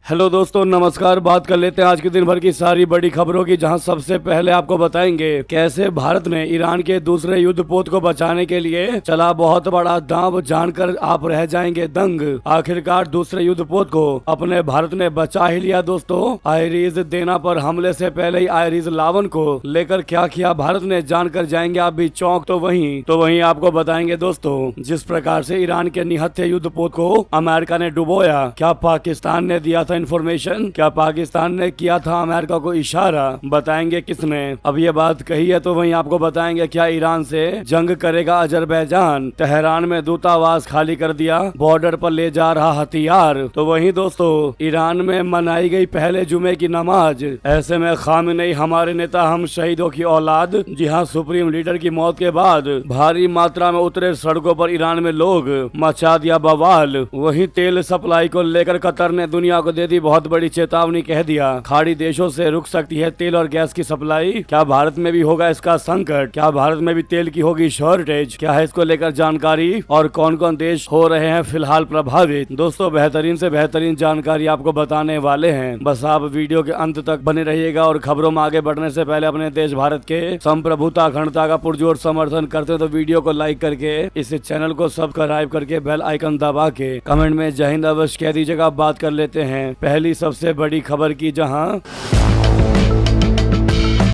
Hello दोस्तों, नमस्कार। बात कर लेते हैं आज के दिन भर की सारी बड़ी खबरों की, जहां सबसे पहले आपको बताएंगे कैसे भारत ने ईरान के दूसरे युद्ध पोत को बचाने के लिए चला बहुत बड़ा दांव। जानकर आप रह जाएंगे दंग। आखिरकार दूसरे युद्ध पोत को अपने भारत ने बचा ही लिया दोस्तों। आयरीज देना पर हमले से पहले ही आयरीज लावन को लेकर क्या किया भारत ने, जानकर जाएंगे आप भी चौंक। तो वहीं आपको बताएंगे दोस्तों, जिस प्रकार से ईरान के निहत्थे युद्ध पोत को अमेरिका ने डुबोया, क्या पाकिस्तान ने दिया था इन्फॉर्मेशन, क्या पाकिस्तान ने किया था अमेरिका को इशारा, बताएंगे किसने। अब ये बात कही है तो वहीं आपको बताएंगे क्या ईरान से जंग करेगा अजरबैजान। तेहरान में दूतावास खाली कर दिया, बॉर्डर पर ले जा रहा हथियार। तो वहीं दोस्तों, ईरान में मनाई गई पहले जुमे की नमाज। ऐसे में खामेनेई हमारे नेता, हम शहीदों की औलाद। जी हाँ, सुप्रीम लीडर की मौत के बाद भारी मात्रा में उतरे सड़कों पर ईरान में लोग, मचा दिया बवाल। वहीं तेल सप्लाई को लेकर कतर ने दुनिया को दे दी बहुत बड़ी चेतावनी, कह दिया खाड़ी देशों से रुक सकती है तेल और गैस की सप्लाई। क्या भारत में भी होगा इसका संकट, क्या भारत में भी तेल की होगी शॉर्टेज, क्या है इसको लेकर जानकारी, और कौन कौन देश हो रहे हैं फिलहाल प्रभावित। दोस्तों, बेहतरीन से बेहतरीन जानकारी आपको बताने वाले हैं, बस आप वीडियो के अंत तक बने रहिएगा। और खबरों में आगे बढ़ने से पहले अपने देश भारत के संप्रभुता अखंडता का पुरजोर समर्थन करते हैं तो वीडियो को लाइक करके, इस चैनल को सब्सक्राइब करके, बेल आइकन दबा के कमेंट में जय हिंद अवश्य कह दीजिएगा। बात कर लेते हैं पहली सबसे बड़ी खबर की, जहां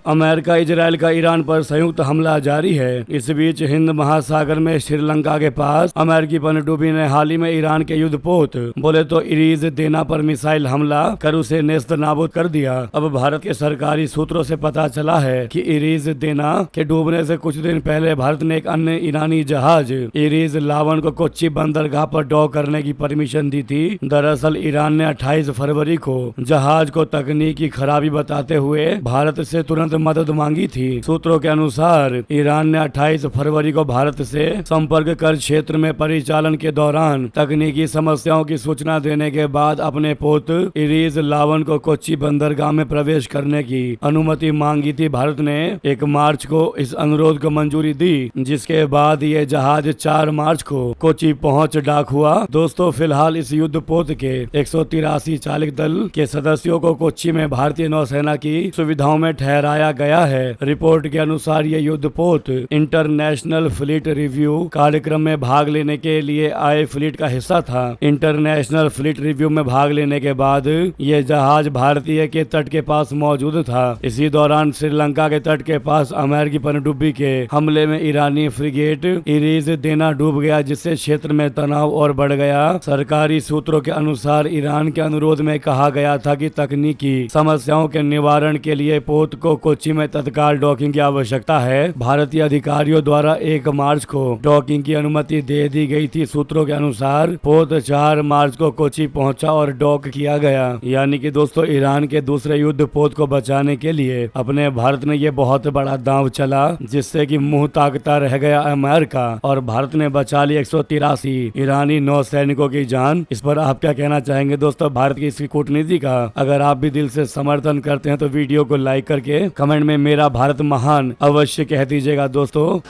अमेरिका इजराइल का ईरान पर संयुक्त हमला जारी है। इस बीच हिंद महासागर में श्रीलंका के पास अमेरिकी पनडुब्बी ने हाल ही में ईरान के युद्धपोत बोले तो इरीज देना पर मिसाइल हमला कर उसे नेस्त नाबूद कर दिया। अब भारत के सरकारी सूत्रों से पता चला है कि इरीज देना के डूबने से कुछ दिन पहले भारत ने एक अन्य ईरानी जहाज इरीज लावन को कोच्चि बंदरगाह पर डॉक करने की परमिशन दी थी। दरअसल ईरान ने 28 फरवरी को जहाज को तकनीकी खराबी बताते हुए भारत से तुरंत मदद मांगी थी। सूत्रों के अनुसार ईरान ने 28 फरवरी को भारत से संपर्क कर क्षेत्र में परिचालन के दौरान तकनीकी समस्याओं की सूचना देने के बाद अपने पोत इरीज लावन को कोच्चि बंदरगाह में प्रवेश करने की अनुमति मांगी थी। भारत ने 1 मार्च को इस अनुरोध को मंजूरी दी, जिसके बाद ये जहाज 4 मार्च को कोच्चि पहुंच डाक हुआ। दोस्तों, फिलहाल इस युद्ध पोत के 183 चालक दल के सदस्यों को कोच्चि में भारतीय नौसेना की सुविधाओं में ठहराया गया है। रिपोर्ट के अनुसार ये युद्धपोत इंटरनेशनल फ्लीट रिव्यू कार्यक्रम में भाग लेने के लिए आए फ्लीट का हिस्सा था। इंटरनेशनल फ्लीट रिव्यू में भाग लेने के बाद ये जहाज भारतीय के तट के पास मौजूद था। इसी दौरान श्रीलंका के तट के पास अमेरिकी पनडुब्बी के हमले में ईरानी फ्रिगेट इरीज देना डूब गया, जिससे क्षेत्र में तनाव और बढ़ गया। सरकारी सूत्रों के अनुसार ईरान के अनुरोध में कहा गया था कि तकनीकी समस्याओं के निवारण के लिए पोत को कोच्चि में तत्काल डॉकिंग की आवश्यकता है। भारतीय अधिकारियों द्वारा 1 मार्च को डॉकिंग की अनुमति दे दी गई थी। सूत्रों के अनुसार पोत 4 मार्च को कोच्चि पहुंचा और डॉक किया गया। यानी कि दोस्तों, ईरान के दूसरे युद्ध पोत को बचाने के लिए अपने भारत ने ये बहुत बड़ा दांव चला, जिससे कि मुंह ताकता रह गया अमेरिका, और भारत ने बचा ली 183 ईरानी नौसैनिकों की जान। इस पर आप क्या कहना चाहेंगे दोस्तों, भारत की इसकी कूटनीति का? अगर आप भी दिल से समर्थन करते हैं तो वीडियो को लाइक करके कमेंट में मेरा भारत महान अवश्य कह दीजिएगा दोस्तों।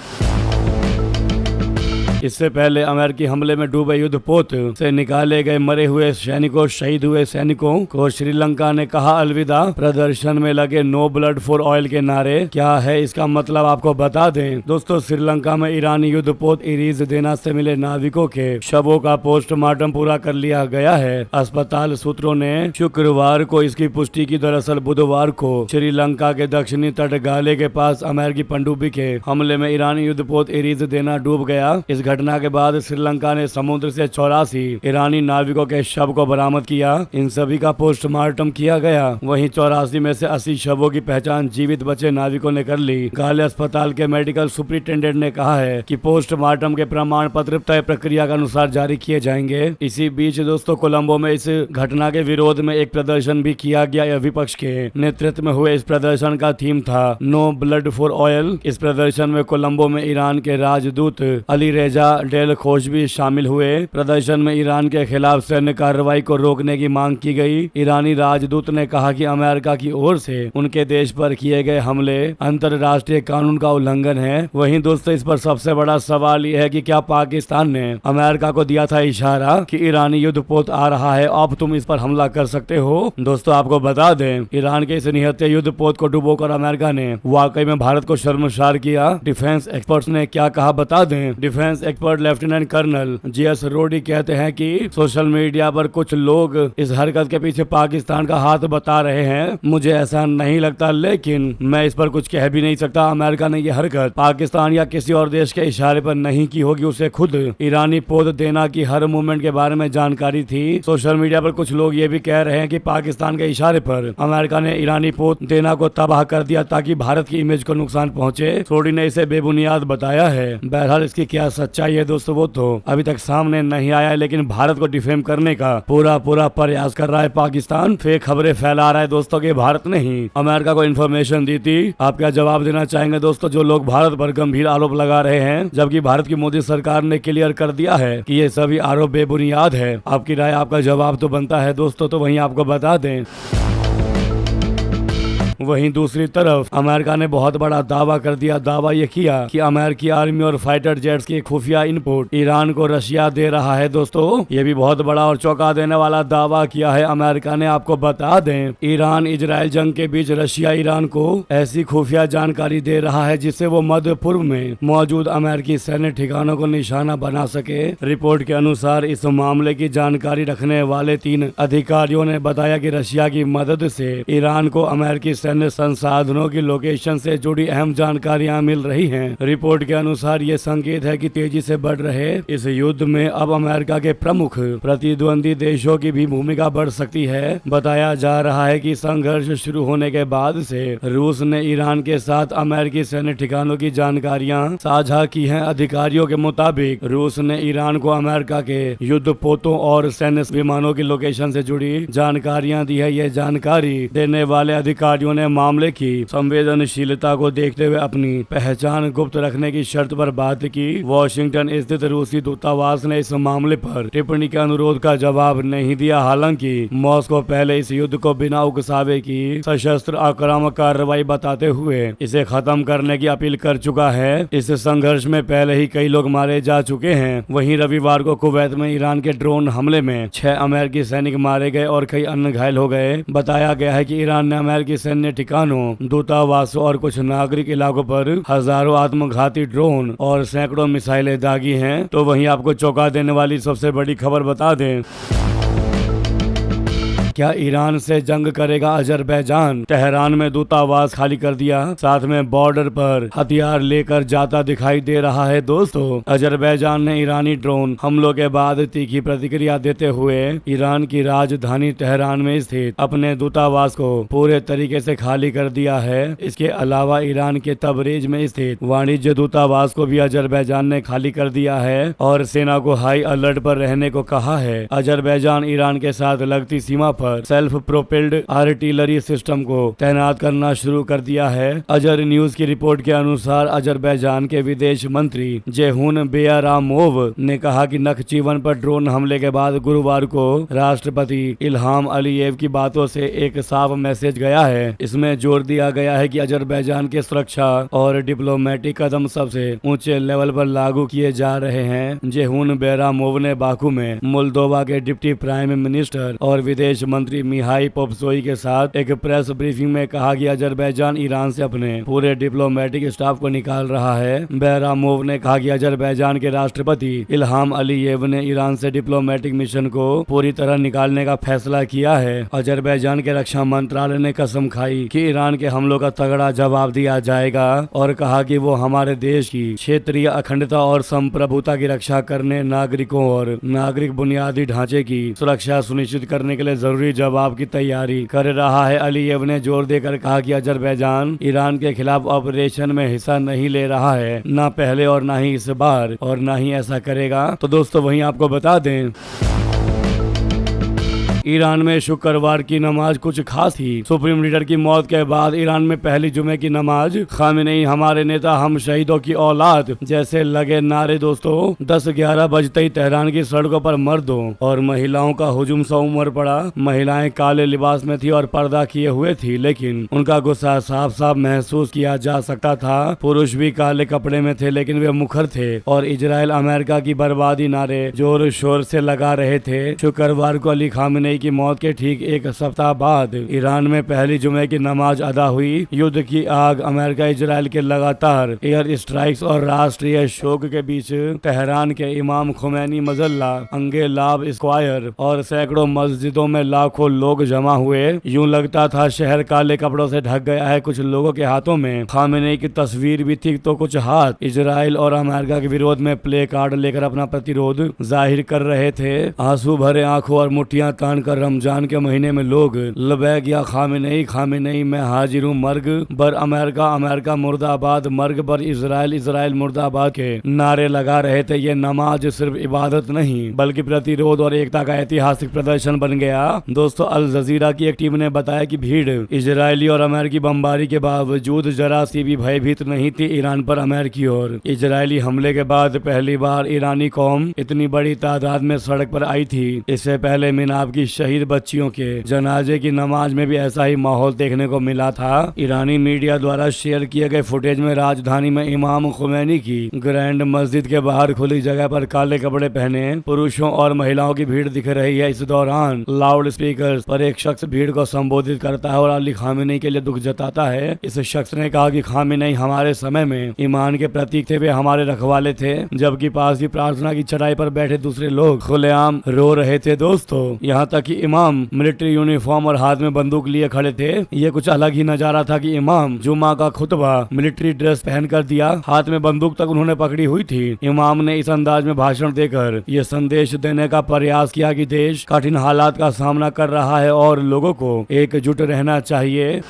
इससे पहले अमेरिकी हमले में डूबे युद्धपोत से निकाले गए मरे हुए सैनिकों, शहीद हुए सैनिकों को श्रीलंका ने कहा अलविदा। प्रदर्शन में लगे नो ब्लड फॉर ऑयल के नारे, क्या है इसका मतलब आपको बता दें दोस्तों। श्रीलंका में ईरानी युद्धपोत इरीज देना से मिले नाविकों के शवों का पोस्टमार्टम पूरा कर लिया गया है। अस्पताल सूत्रों ने शुक्रवार को इसकी पुष्टि की। दरअसल बुधवार को श्रीलंका के दक्षिणी तट गाले के पास अमेरिकी पनडुब्बी के हमले में ईरानी युद्धपोत इरीज देना डूब गया। इस घटना के बाद श्रीलंका ने समुद्र से 84 ईरानी नाविकों के शव को बरामद किया। इन सभी का पोस्टमार्टम किया गया। वहीं 84 में से 80 शवों की पहचान जीवित बचे नाविकों ने कर ली। गाले अस्पताल के मेडिकल सुपरिटेंडेंट ने कहा है कि पोस्टमार्टम के प्रमाण पत्र तय प्रक्रिया के अनुसार जारी किए जाएंगे। इसी बीच दोस्तों, कोलंबो में इस घटना के विरोध में एक प्रदर्शन भी किया गया। विपक्ष के नेतृत्व में हुए इस प्रदर्शन का थीम था नो ब्लड फॉर ऑयल। इस प्रदर्शन में कोलंबो में ईरान के राजदूत अली रेजा राजा डेल खोश भी शामिल हुए। प्रदर्शन में ईरान के खिलाफ सैन्य कार्रवाई को रोकने की मांग की गई। ईरानी राजदूत ने कहा कि अमेरिका की ओर से उनके देश पर किए गए हमले अंतर्राष्ट्रीय कानून का उल्लंघन है। वहीं दोस्तों, इस पर सबसे बड़ा सवाल यह है कि क्या पाकिस्तान ने अमेरिका को दिया था इशारा कि ईरानी युद्धपोत आ रहा है, अब तुम इस पर हमला कर सकते हो। दोस्तों, आपको बता दें, ईरान के इस निहत्थे युद्धपोत को डुबोकर अमेरिका ने वाकई में भारत को शर्मसार किया। डिफेंस एक्सपर्ट्स ने क्या कहा बता दें। Defence expert lieutenant colonel GS रोडी कहते हैं कि सोशल मीडिया पर कुछ लोग इस हरकत के पीछे पाकिस्तान का हाथ बता रहे हैं। मुझे ऐसा नहीं लगता, लेकिन मैं इस पर कुछ कह भी नहीं सकता। अमेरिका ने यह हरकत पाकिस्तान या किसी और देश के इशारे पर नहीं की होगी। उसे खुद ईरानी पोत देना की हर मूवमेंट के बारे में जानकारी थी। सोशल मीडिया पर कुछ लोग ये भी कह रहे हैं कि पाकिस्तान के इशारे पर अमेरिका ने ईरानी पोत देना को तबाह कर दिया ताकि भारत की इमेज को नुकसान पहुंचे। रोडी ने इसे बेबुनियाद बताया है। बहरहाल इसकी क्या सच्चाई है दोस्तों, वो तो अभी तक सामने नहीं आया है, लेकिन भारत को डिफेम करने का पूरा प्रयास कर रहा है पाकिस्तान। फेक खबरें फैला रहा है दोस्तों कि भारत ने ही अमेरिका को इन्फॉर्मेशन दी थी। आप क्या जवाब देना चाहेंगे दोस्तों, जो लोग भारत पर गंभीर आरोप लगा रहे हैं, जबकि भारत की मोदी सरकार ने क्लियर कर दिया है कि ये सभी आरोप बेबुनियाद है। आपकी राय, आपका जवाब तो बनता है दोस्तों। तो वहीं आपको बता दें, वहीं दूसरी तरफ अमेरिका ने बहुत बड़ा दावा कर दिया। दावा ये किया कि अमेरिकी आर्मी और फाइटर जेट्स की खुफिया इनपुट ईरान को रशिया दे रहा है। दोस्तों, ये भी बहुत बड़ा और चौंका देने वाला दावा किया है अमेरिका ने। आपको बता दें, ईरान इजराइल जंग के बीच रशिया ईरान को ऐसी खुफिया जानकारी दे रहा है जिससे वो मध्य पूर्व में मौजूद अमेरिकी सैन्य ठिकानों को निशाना बना सके। रिपोर्ट के अनुसार इस मामले की जानकारी रखने वाले 3 अधिकारियों ने बताया कि रशिया की मदद से ईरान को अमेरिकी सैन्य संसाधनों की लोकेशन से जुड़ी अहम जानकारियां मिल रही हैं। रिपोर्ट के अनुसार ये संकेत है कि तेजी से बढ़ रहे इस युद्ध में अब अमेरिका के प्रमुख प्रतिद्वंदी देशों की भी भूमिका बढ़ सकती है। बताया जा रहा है कि संघर्ष शुरू होने के बाद से रूस ने ईरान के साथ अमेरिकी सैन्य ठिकानों की जानकारियां साझा की हैं। अधिकारियों के मुताबिक रूस ने ईरान को अमेरिका के युद्धपोतों और सैन्य विमानों की लोकेशन से जुड़ी जानकारियां दी है। ये जानकारी देने वाले अधिकारियों ने मामले की संवेदनशीलता को देखते हुए अपनी पहचान गुप्त रखने की शर्त पर बात की। वॉशिंगटन स्थित रूसी दूतावास ने इस मामले पर टिप्पणी के अनुरोध का जवाब नहीं दिया। हालांकि मॉस्को पहले इस युद्ध को बिना उकसावे की सशस्त्र आक्रामक कार्रवाई बताते हुए इसे खत्म करने की अपील कर चुका है। इस संघर्ष में पहले ही कई लोग मारे जा चुके हैं। वहीं रविवार को कुवैत में ईरान के ड्रोन हमले में 6 अमेरिकी सैनिक मारे गए और कई अन्य घायल हो गए। बताया गया है कि ईरान ने अमेरिकी सैन्य ठिकानों, दूतावासों और कुछ नागरिक इलाकों पर हजारों आत्मघाती ड्रोन और सैकड़ों मिसाइलें दागी हैं। तो वहीं आपको चौंका देने वाली सबसे बड़ी खबर बता दें, क्या ईरान से जंग करेगा अजरबैजान? तेहरान में दूतावास खाली कर दिया, साथ में बॉर्डर पर हथियार लेकर जाता दिखाई दे रहा है। दोस्तों, अजरबैजान ने ईरानी ड्रोन हमलों के बाद तीखी प्रतिक्रिया देते हुए ईरान की राजधानी तेहरान में स्थित अपने दूतावास को पूरे तरीके से खाली कर दिया है। इसके अलावा ईरान के तबरेज में स्थित वाणिज्य दूतावास को भी अजरबैजान ने खाली कर दिया है और सेना को हाई अलर्ट पर रहने को कहा है। अजरबैजान ईरान के साथ लगती सीमा पर सेल्फ प्रोपेल्ड आर्टिलरी सिस्टम को तैनात करना शुरू कर दिया है। अजर न्यूज की रिपोर्ट के अनुसार अजरबैजान के विदेश मंत्री जेहून बेयरामोव ने कहा कि नखचीवन पर ड्रोन हमले के बाद गुरुवार को राष्ट्रपति इल्हाम अलीयेव की बातों से एक साफ मैसेज गया है। इसमें जोर दिया गया है कि अजरबैजान के सुरक्षा और डिप्लोमेटिक कदम सबसे ऊंचे लेवल पर लागू किए जा रहे हैं। जेहून बेयरामोव ने बाकू में मोल्दोवा के डिप्टी प्राइम मिनिस्टर और विदेश मंत्री मिहाई पोप्सोई के साथ एक प्रेस ब्रीफिंग में कहा कि अजरबैजान ईरान से अपने पूरे डिप्लोमेटिक स्टाफ को निकाल रहा है। बेयरामोव ने कहा कि अजरबैजान के राष्ट्रपति इल्हाम अलीयेव ने ईरान से डिप्लोमेटिक मिशन को पूरी तरह निकालने का फैसला किया है। अजरबैजान के रक्षा मंत्रालय ने कसम खाई कि ईरान के हमलों का तगड़ा जवाब दिया जाएगा और कहा कि वो हमारे देश की क्षेत्रीय अखंडता और संप्रभुता की रक्षा करने, नागरिकों और नागरिक बुनियादी ढांचे की सुरक्षा सुनिश्चित करने के लिए जरूरी जवाब की तैयारी कर रहा है। अलीयेव ने जोर देकर कहा कि अजरबैजान ईरान के खिलाफ ऑपरेशन में हिस्सा नहीं ले रहा है, ना पहले और ना ही इस बार, और ना ही ऐसा करेगा। तो दोस्तों, वहीं आपको बता दें, ईरान में शुक्रवार की नमाज कुछ खास थी। सुप्रीम लीडर की मौत के बाद ईरान में पहली जुमे की नमाज खामेनेई हमारे नेता, हम शहीदों की औलाद जैसे लगे नारे। दोस्तों 10-11 बजते ही तेहरान की सड़कों पर मर्दों और महिलाओं का हुजूम सा उमड़ पड़ा। महिलाएं काले लिबास में थी और पर्दा किए हुए थी, लेकिन उनका गुस्सा साफ साफ महसूस किया जा सकता था। पुरुष भी काले कपड़े में थे, लेकिन वे मुखर थे और इजराइल अमेरिका की बर्बादी नारे जोर शोर से लगा रहे थे। शुक्रवार को अली खामेनेई की मौत के ठीक एक सप्ताह बाद ईरान में पहली जुमे की नमाज अदा हुई। युद्ध की आग, अमेरिका इजराइल के लगातार एयर स्ट्राइक्स और राष्ट्रीय शोक के बीच तेहरान के इमाम खुमैनी मजल्ला, अंगेलाब स्क्वायर और सैकड़ों मस्जिदों में लाखों लोग जमा हुए। यूं लगता था शहर काले कपड़ों से ढक गया है। कुछ लोगों के हाथों में खामेनेई की तस्वीर भी थी, तो कुछ हाथ इजराइल और अमेरिका के विरोध में प्ले कार्ड लेकर अपना प्रतिरोध जाहिर कर रहे थे। आंसू भरे आंखों और मुठ्ठियां तानकर रमजान के महीने में लोग लबैक या खामेनेई, खामेनेई मैं हाजिर हूँ, मर्ग बर अमेरिका, अमेरिका मुर्दाबाद, मर्ग बर इजराइल, इजराइल मुर्दाबाद के नारे लगा रहे थे। ये नमाज सिर्फ इबादत नहीं बल्कि प्रतिरोध और एकता का ऐतिहासिक प्रदर्शन बन गया। दोस्तों अल जजीरा की एक टीम ने बताया कि भीड़ इजरायली और अमेरिकी बमबारी के बावजूद जरा सी भी भयभीत नहीं थी ईरान पर अमेरिकी और इजरायली हमले के बाद पहली बार ईरानी कौम इतनी बड़ी तादाद में सड़क पर आई थी। इससे पहले मिनाब की शहीद बच्चियों के जनाजे की नमाज में भी ऐसा ही माहौल देखने को मिला था। ईरानी मीडिया द्वारा शेयर किए गए फुटेज में राजधानी में इमाम खुमैनी की ग्रैंड मस्जिद के बाहर खुली जगह पर काले कपड़े पहने पुरुषों और महिलाओं की भीड़ दिख रही है। इस दौरान लाउड स्पीकर पर एक शख्स भीड़ को संबोधित करता है और अली खामेनेई के लिए दुख जताता है। इस शख्स ने कहा कि खामेनेई हमारे समय में ईमान के प्रतीक थे, वे हमारे रखवाले थे, जबकि पास ही प्रार्थना की चटाई पर बैठे दूसरे लोग खुलेआम रो रहे थे। दोस्तों यहाँ तक कि इमाम मिलिट्री यूनिफॉर्म और हाथ में बंदूक लिए खड़े थे। ये कुछ अलग ही नजारा था कि इमाम जुमा का खुतबा मिलिट्री ड्रेस पहन कर दिया, हाथ में बंदूक तक उन्होंने पकड़ी हुई थी। इमाम ने इस अंदाज में भाषण देकर ये संदेश देने का प्रयास किया कि देश कठिन हालात का सामना कर रहा है और लोगों को एकजुट रहना चाहिए।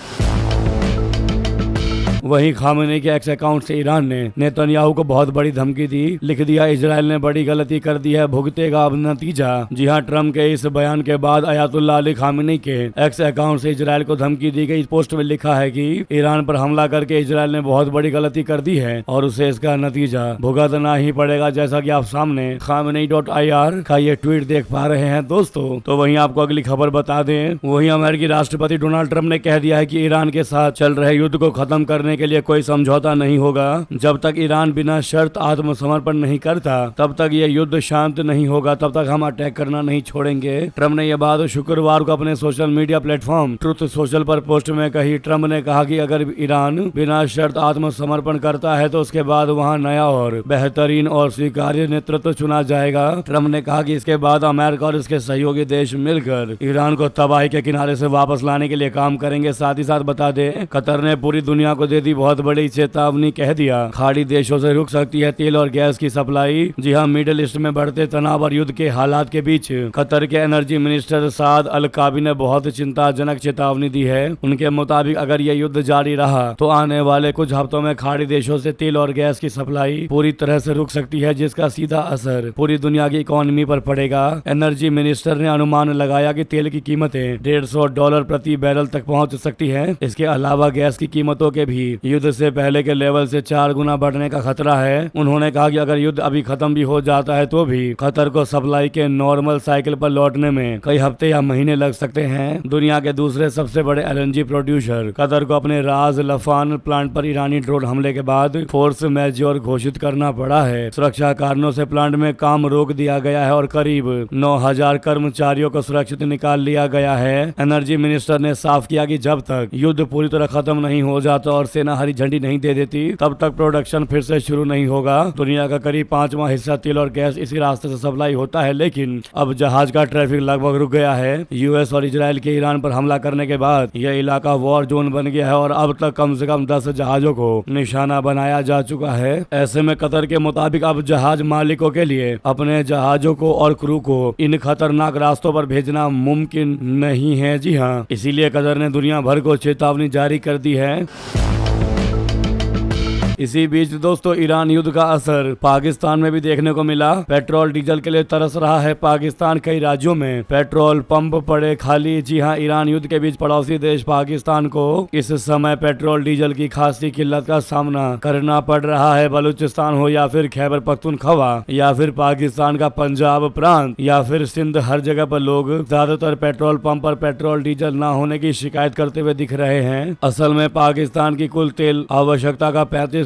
वहीं खामेनेई के एक्स अकाउंट से ईरान ने नेतन्याहू को बहुत बड़ी धमकी दी। लिख दिया, इजराइल ने बड़ी गलती कर दी है, भुगतेगा अब नतीजा। जी हां, ट्रम्प के इस बयान के बाद अयातुल्लाह अली खामेनेई के एक्स अकाउंट से इजराइल को धमकी दी गई। पोस्ट में लिखा है कि ईरान पर हमला करके इजराइल ने बहुत बड़ी गलती कर दी है और उसे इसका नतीजा भुगतना ही पड़ेगा। जैसा कि आप सामने खामेनेई.ir का ये ट्वीट देख पा रहे हैं। दोस्तों तो वहीं आपको अगली खबर बता दें, वहीं अमेरिकी राष्ट्रपति डोनाल्ड ट्रम्प ने कह दिया है कि ईरान के साथ चल रहे युद्ध को खत्म करने के लिए कोई समझौता नहीं होगा। जब तक ईरान बिना शर्त आत्मसमर्पण नहीं करता तब तक ये युद्ध शांत नहीं होगा, तब तक हम अटैक करना नहीं छोड़ेंगे। ट्रम्प ने यह बात शुक्रवार को अपने social media platform truth social पर पोस्ट में कही। ट्रम्प ने कहा कि अगर ईरान बिना शर्त आत्मसमर्पण करता है तो उसके बाद वहां नया और बेहतरीन और स्वीकार्य नेतृत्व चुना जाएगा। ट्रम्प ने कहा कि इसके बाद अमेरिका और इसके सहयोगी देश मिलकर ईरान को तबाही के किनारे से वापस लाने के लिए काम करेंगे। साथ ही साथ बता दें, कतर ने पूरी दुनिया को दे दी बहुत बड़ी चेतावनी, कह दिया खाड़ी देशों से रुक सकती है तेल और गैस की सप्लाई। जी हां, मिडिल ईस्ट में बढ़ते तनाव और युद्ध के हालात के बीच कतर के एनर्जी मिनिस्टर साद अल काबी ने बहुत चिंताजनक चेतावनी दी है। उनके मुताबिक अगर यह युद्ध जारी रहा तो आने वाले कुछ हफ्तों में खाड़ी देशों से तेल और गैस की सप्लाई पूरी तरह से रुक सकती है, जिसका सीधा असर पूरी दुनिया की इकोनॉमी पर पड़ेगा। एनर्जी मिनिस्टर ने अनुमान लगाया कि तेल की कीमतें $150 प्रति बैरल तक पहुंच सकती है। इसके अलावा गैस की कीमतों के भी युद्ध से पहले के लेवल से 4 गुना बढ़ने का खतरा है। उन्होंने कहा कि अगर युद्ध अभी खत्म भी हो जाता है तो भी कतर को सप्लाई के नॉर्मल साइकिल पर लौटने में कई हफ्ते या महीने लग सकते हैं। दुनिया के दूसरे सबसे बड़े एलएनजी प्रोड्यूसर कतर को अपने राज लफान प्लांट पर ईरानी ड्रोन हमले के बाद फोर्स मेजोर घोषित करना पड़ा है। सुरक्षा कारणों से प्लांट में काम रोक दिया गया है और करीब 9,000 कर्मचारियों को सुरक्षित निकाल लिया गया है। एनर्जी मिनिस्टर ने साफ किया कि जब तक युद्ध पूरी तरह खत्म नहीं हो जाता और सेना हरी झंडी नहीं दे देती तब तक प्रोडक्शन फिर से शुरू नहीं होगा। दुनिया का करीब 5वां हिस्सा तेल और गैस इसी रास्ते से सप्लाई होता है, लेकिन अब जहाज का ट्रैफिक लगभग रुक गया है। यूएस और इजराइल के ईरान पर हमला करने के बाद यह इलाका वॉर जोन बन गया है और अब तक कम से कम 10 जहाजों को निशाना बनाया जा चुका है। ऐसे में कतर के मुताबिक अब जहाज मालिकों के लिए अपने जहाजों को और क्रू को इन खतरनाक रास्तों पर भेजना मुमकिन नहीं है। जी हाँ, इसीलिए कतर ने दुनिया भर को चेतावनी जारी कर दी है। इसी बीच दोस्तों ईरान युद्ध का असर पाकिस्तान में भी देखने को मिला। पेट्रोल डीजल के लिए तरस रहा है पाकिस्तान। कई राज्यों में पेट्रोल पंप पड़े खाली। जी हां, ईरान युद्ध के बीच पड़ोसी देश पाकिस्तान को इस समय पेट्रोल डीजल की खासी किल्लत का सामना करना पड़ रहा है। बलूचिस्तान हो या फिर खैबर पख्तूनख्वा या फिर पाकिस्तान का पंजाब प्रांत या फिर सिंध, हर जगह पर लोग ज्यादातर पेट्रोल पंप पर पेट्रोल डीजल न होने की शिकायत करते हुए दिख रहे हैं। असल में पाकिस्तान की कुल तेल आवश्यकता का 35%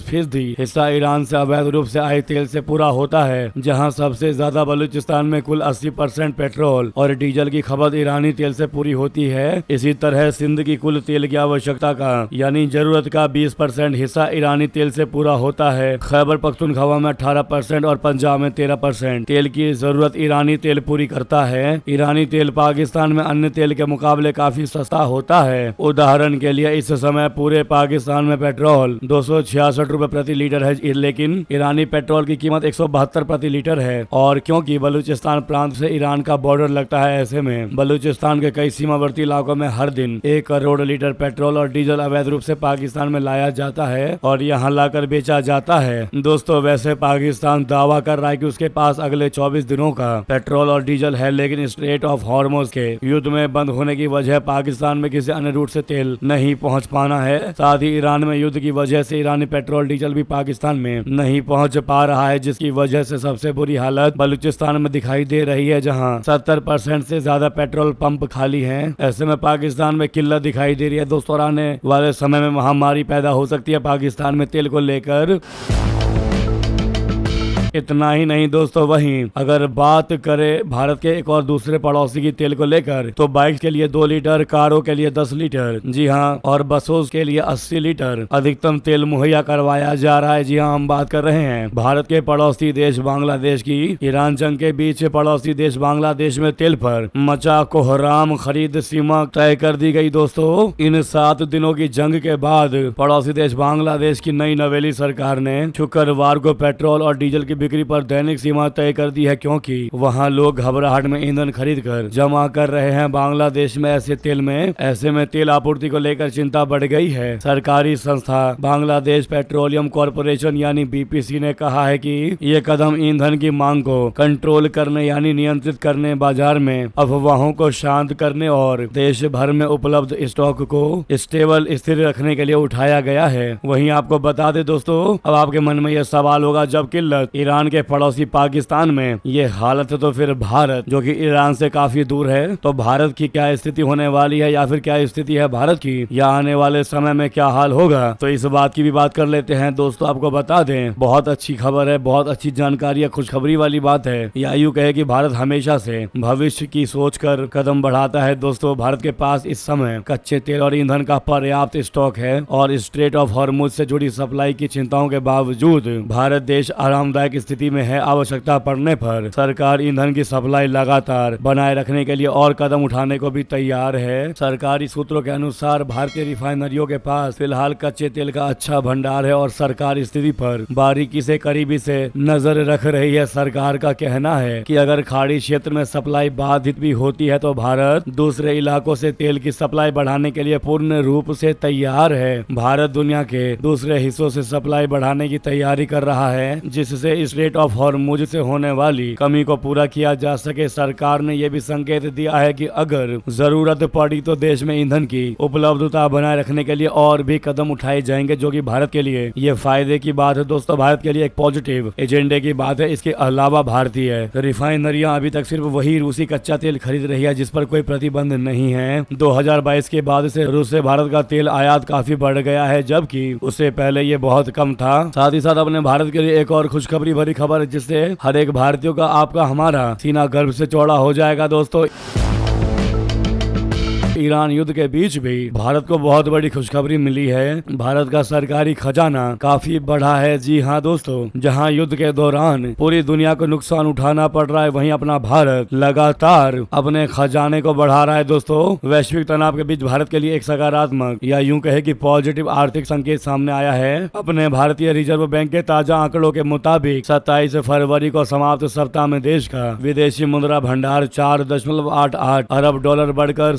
हिस्सा ईरान से अवैध रूप से आए तेल से पूरा होता है, जहां सबसे ज्यादा बलूचिस्तान में कुल 80% पेट्रोल और डीजल की खपत ईरानी तेल से पूरी होती है। इसी तरह सिंध की कुल तेल की आवश्यकता का यानी जरूरत का 20% हिस्सा ईरानी तेल से पूरा होता है। खैबर पख्तूनख्वा में 18% और पंजाब में 13% तेल की जरूरत ईरानी तेल पूरी करता है। ईरानी तेल पाकिस्तान में अन्य तेल के मुकाबले काफी सस्ता होता है। उदाहरण के लिए इस समय पूरे पाकिस्तान में पेट्रोल 266 रुपए प्रति लीटर है, लेकिन ईरानी पेट्रोल की कीमत 172 प्रति लीटर है। और क्योंकि बलूचिस्तान प्रांत से ईरान का बॉर्डर लगता है, ऐसे में बलूचिस्तान के कई सीमावर्ती इलाकों में हर दिन 1 करोड़ लीटर पेट्रोल और डीजल अवैध रूप से पाकिस्तान में लाया जाता है और यहाँ लाकर बेचा जाता है। दोस्तों वैसे पाकिस्तान दावा कर रहा है कि उसके पास अगले 24 दिनों का पेट्रोल और डीजल है, लेकिन स्ट्रेट ऑफ हॉर्मुज के युद्ध में बंद होने की वजह पाकिस्तान में किसी अन्य रूट से तेल नहीं पहुंच पाना है। साथ ही ईरान में युद्ध की वजह से ईरानी पेट्रोल डीजल भी पाकिस्तान में नहीं पहुंच पा रहा है, जिसकी वजह से सबसे बुरी हालत बलूचिस्तान में दिखाई दे रही है, जहां 70% से ज्यादा पेट्रोल पंप खाली हैं। ऐसे में पाकिस्तान में किल्लत दिखाई दे रही है दोस्तों। आने वाले समय में महामारी पैदा हो सकती है पाकिस्तान में तेल को लेकर। इतना ही नहीं दोस्तों, वहीं अगर बात करें भारत के एक और दूसरे पड़ोसी की तेल को लेकर, तो बाइक के लिए 2 लीटर, कारों के लिए 10 लीटर, जी हाँ, और बसों के लिए 80 लीटर अधिकतम तेल मुहैया करवाया जा रहा है। जी हाँ, हम बात कर रहे हैं भारत के पड़ोसी देश बांग्लादेश की। ईरान जंग के बीच पड़ोसी देश बांग्लादेश में तेल पर मचा कोहराम, खरीद सीमा तय कर दी गई दोस्तों। इन 7 दिनों की जंग के बाद पड़ोसी देश बांग्लादेश की नई नवेली सरकार ने शुक्रवार को पेट्रोल और डीजल की बिक्री पर दैनिक सीमा तय कर दी है, क्योंकि वहां लोग घबराहट में ईंधन खरीद कर जमा कर रहे हैं। बांग्लादेश में ऐसे में तेल आपूर्ति को लेकर चिंता बढ़ गई है। सरकारी संस्था बांग्लादेश पेट्रोलियम कॉरपोरेशन यानी बीपीसी ने कहा है कि ये कदम ईंधन की मांग को कंट्रोल करने यानी नियंत्रित करने, बाजार में अफवाहों को शांत करने और देश भर में उपलब्ध स्टॉक को स्टेबल स्थिर रखने के लिए उठाया गया है। वहीं आपको बता दें दोस्तों, अब आपके मन में यह सवाल होगा, जब किल्लत ईरान के पड़ोसी पाकिस्तान में ये हालत है, तो फिर भारत जो कि ईरान से काफी दूर है, तो भारत की क्या स्थिति होने वाली है, या फिर क्या स्थिति है भारत की, या आने वाले समय में क्या हाल होगा। तो इस बात की भी बात कर लेते हैं दोस्तों। आपको बता दें, बहुत अच्छी खबर है, बहुत अच्छी जानकारी है, खुशखबरी वाली बात है, या यूं कहे कि भारत हमेशा से भविष्य की सोच कर कदम बढ़ाता है। दोस्तों भारत के पास इस समय कच्चे तेल और ईंधन का पर्याप्त स्टॉक है और स्ट्रेट ऑफ हॉर्मुज से जुड़ी सप्लाई की चिंताओं के बावजूद भारत देश आरामदायक स्थिति में है। आवश्यकता पड़ने पर सरकार ईंधन की सप्लाई लगातार बनाए रखने के लिए और कदम उठाने को भी तैयार है। सरकारी सूत्रों के अनुसार भारतीय रिफाइनरियों के पास फिलहाल कच्चे तेल का अच्छा भंडार है और सरकार स्थिति पर बारीकी से करीबी से नजर रख रही है। सरकार का कहना है कि अगर खाड़ी क्षेत्र में सप्लाई बाधित भी होती है, तो भारत दूसरे इलाकों से तेल की सप्लाई बढ़ाने के लिए पूर्ण रूप से तैयार है। भारत दुनिया के दूसरे हिस्सों से सप्लाई बढ़ाने की तैयारी कर रहा है, जिससे स्ट्रेट ऑफ हॉर्मुज से होने वाली कमी को पूरा किया जा सके। सरकार ने यह भी संकेत दिया है कि अगर जरूरत पड़ी तो देश में ईंधन की उपलब्धता बनाए रखने के लिए और भी कदम उठाए जाएंगे, जो कि भारत के लिए ये फायदे की बात है। दोस्तों भारत के लिए एक पॉजिटिव एजेंडे की बात है। इसके अलावा भारतीय रिफाइनरियां अभी तक सिर्फ वही रूसी कच्चा तेल खरीद रही है, जिस पर कोई प्रतिबंध नहीं है। 2022 के बाद से रूस से भारत का तेल आयात काफी बढ़ गया है, जबकि उससे पहले ये बहुत कम था। साथ ही साथ अपने भारत के लिए एक और खुशखबरी भरी खबर, जिससे हर एक भारतीय का, आपका, हमारा सीना गर्व से चौड़ा हो जाएगा। दोस्तों ईरान युद्ध के बीच भी भारत को बहुत बड़ी खुशखबरी मिली है। भारत का सरकारी खजाना काफी बढ़ा है। जी हाँ दोस्तों, जहां युद्ध के दौरान पूरी दुनिया को नुकसान उठाना पड़ रहा है, वहीं अपना भारत लगातार अपने खजाने को बढ़ा रहा है। दोस्तों वैश्विक तनाव के बीच भारत के लिए एक सकारात्मक या यूं कहे कि पॉजिटिव आर्थिक संकेत सामने आया है। अपने भारतीय रिजर्व बैंक के ताजा आंकड़ों के मुताबिक 27 फरवरी को समाप्त सप्ताह में देश का विदेशी मुद्रा भंडार $4.88 अरब बढ़कर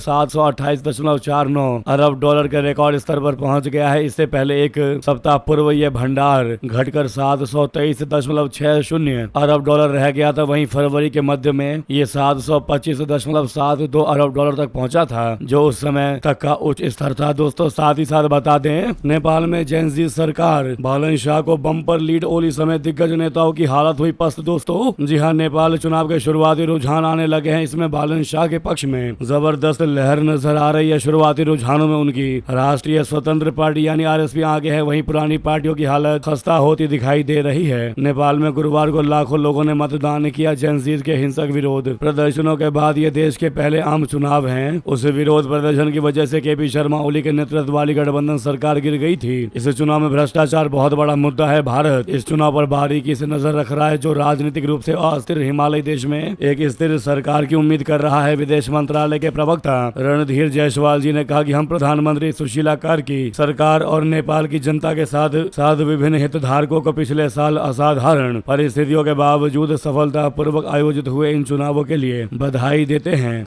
$28.49 अरब के रिकॉर्ड स्तर पर पहुंच गया है। इससे पहले एक सप्ताह पूर्व यह भंडार घटकर $723.60 अरब रह गया था। वहीं फरवरी के मध्य में ये $725.72 अरब तक पहुंचा था, जो उस समय तक का उच्च स्तर था। दोस्तों साथ ही साथ बता दें, नेपाल में जेनजी सरकार बालन शाह को बम्पर लीड, ओली समेत दिग्गज नेताओं की हालत हुई पस्त। दोस्तों जी हां, नेपाल चुनाव के शुरुआती रुझान आने लगे हैं। इसमें बालन शाह के पक्ष में जबरदस्त लहर नजर आ रही है। शुरुआती रुझानों में उनकी राष्ट्रीय स्वतंत्र पार्टी यानी आरएसपी आगे है, वहीं पुरानी पार्टियों की हालत खस्ता होती दिखाई दे रही है। नेपाल में गुरुवार को लाखों लोगों ने मतदान किया। जेनजीज के हिंसक विरोध प्रदर्शनों के बाद ये देश के पहले आम चुनाव हैं। उस विरोध प्रदर्शन की वजह से केपी शर्मा ओली के नेतृत्व वाली गठबंधन सरकार गिर गई थी। इस चुनाव में भ्रष्टाचार बहुत बड़ा मुद्दा है। भारत इस चुनाव पर बारीकी से नजर रख रहा है, जो राजनीतिक रूप से अस्थिर हिमालय देश में एक स्थिर सरकार की उम्मीद कर रहा है। विदेश मंत्रालय के प्रवक्ता रणधीर जायसवाल जी ने कहा कि हम प्रधानमंत्री सुशीला कार्की सरकार और नेपाल की जनता के साथ विभिन्न हितधारकों को पिछले साल असाधारण परिस्थितियों के बावजूद सफलतापूर्वक आयोजित हुए इन चुनावों के लिए बधाई देते हैं।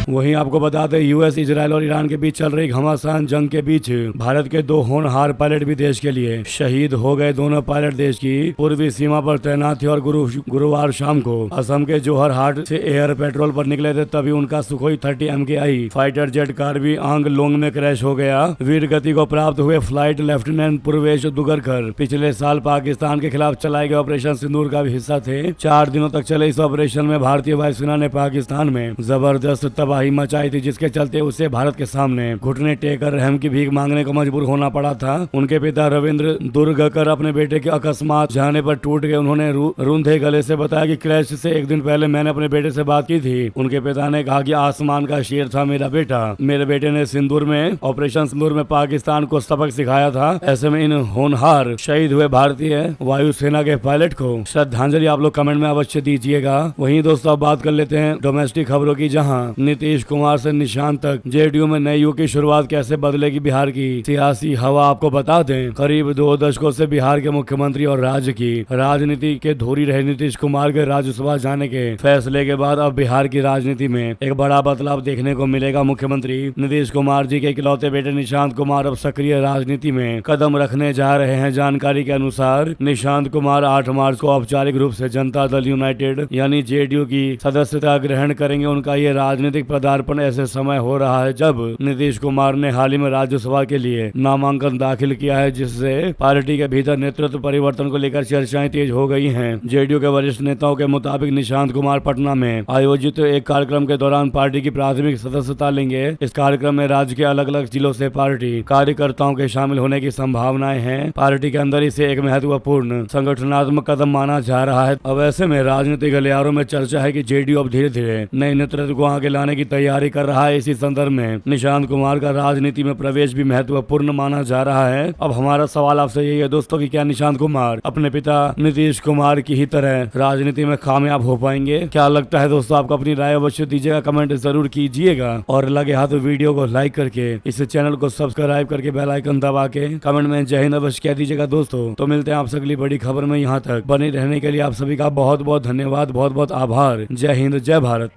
वहीं आपको बता दें, यूएस, इजरायल और ईरान के बीच चल रही घमासान जंग के बीच भारत के 2 होनहार पायलट भी देश के लिए शहीद हो गए। दोनों पायलट देश की पूर्वी सीमा पर तैनात थे और गुरुवार शाम को असम के जोहरहाट से एयर पेट्रोल पर निकले थे। तभी उनका Sukhoi 30 MKI fighter jet car भी आंगलोंग में क्रैश हो गया। वीर गति को प्राप्त हुए फ्लाइट लेफ्टिनेंट पूर्वेश दुगरकर पिछले साल पाकिस्तान के खिलाफ चलाए गए ऑपरेशन सिंदूर का भी हिस्सा थे। 4 दिनों तक चले इस ऑपरेशन में भारतीय वायुसेना ने पाकिस्तान में जबरदस्त तबाही मचाई थी, जिसके चलते उसे भारत के सामने घुटने टेक कर रहम की भीख मांगने को मजबूर होना पड़ा था। उनके पिता रविंद्र दुर्गकर अपने बेटे के अकस्मात जाने पर टूट गए। उन्होंने रूंधे गले से बताया कि क्रैश से एक दिन पहले मैंने अपने बेटे से बात की थी। उनके पिता ने कहा कि आसमान का शेर था मेरा बेटा। मेरे बेटे ने सिंदूर में ऑपरेशन सिंदूर में पाकिस्तान को सबक सिखाया था। ऐसे में इन होनहार शहीद हुए भारतीय वायुसेना के पायलट को श्रद्धांजलि आप लोग कमेंट में अवश्य दीजिएगा। वहीं दोस्तों बात कर लेते हैं डोमेस्टिक खबरों की, जहां नीतीश कुमार से निशांत तक जेडीयू में नए युग की शुरुआत कैसे बदलेगी बिहार की सियासी हवा। आपको बता दें, करीब 2 दशकों से बिहार के मुख्यमंत्री और राज्य की राजनीति के धुरी रहे नीतीश कुमार के राज्यसभा जाने के फैसले के बाद अब बिहार की राजनीति में एक बड़ा बदलाव देखने को मिलेगा। मुख्यमंत्री नीतीश कुमार जी के इकलौते बेटे निशांत कुमार अब सक्रिय राजनीति में कदम रखने जा रहे हैं। जानकारी के अनुसार निशांत कुमार 8 मार्च को औपचारिक रूप से जनता दल यूनाइटेड यानी जेडीयू की सदस्यता ग्रहण करेंगे। उनका ये राजनीतिक पदार्पण ऐसे समय हो रहा है जब नीतीश कुमार ने हाल ही में राज्यसभा के लिए नामांकन दाखिल किया है, जिससे पार्टी के भीतर नेतृत्व परिवर्तन को लेकर चर्चाएं तेज हो गई हैं। जेडीयू के वरिष्ठ नेताओं के मुताबिक निशांत कुमार पटना में आयोजित एक कार्यक्रम के दौरान पार्टी की प्राथमिक सदस्यता लेंगे। इस कार्यक्रम में राज्य के अलग अलग जिलों से पार्टी कार्यकर्ताओं के शामिल होने की संभावनाएं हैं। पार्टी के अंदर इसे एक महत्वपूर्ण संगठनात्मक कदम माना जा रहा है। अब ऐसे में राजनीतिक गलियारों में चर्चा है कि जेडीयू अब धीरे धीरे नए नेतृत्व को आगे लाने की तैयारी कर रहा है। इसी संदर्भ में निशांत कुमार का राजनीति में प्रवेश भी महत्वपूर्ण माना जा रहा है। अब हमारा सवाल आपसे यही है दोस्तों कि क्या निशांत कुमार अपने पिता नीतीश कुमार की ही तरह राजनीति में कामयाब हो पाएंगे? क्या लगता है दोस्तों? आपको अपनी राय अवश्य दीजिएगा, कमेंट जरूर कीजिएगा और लगे हाथ वीडियो को लाइक करके इस चैनल को सब्सक्राइब करके बेल आइकन दबा के कमेंट में जय हिंद अवश्य कह दीजिएगा दोस्तों। तो मिलते हैं आपसे अगली बड़ी खबर में। यहाँ तक बने रहने के लिए आप सभी का बहुत बहुत धन्यवाद, बहुत बहुत आभार। जय हिंद, जय भारत।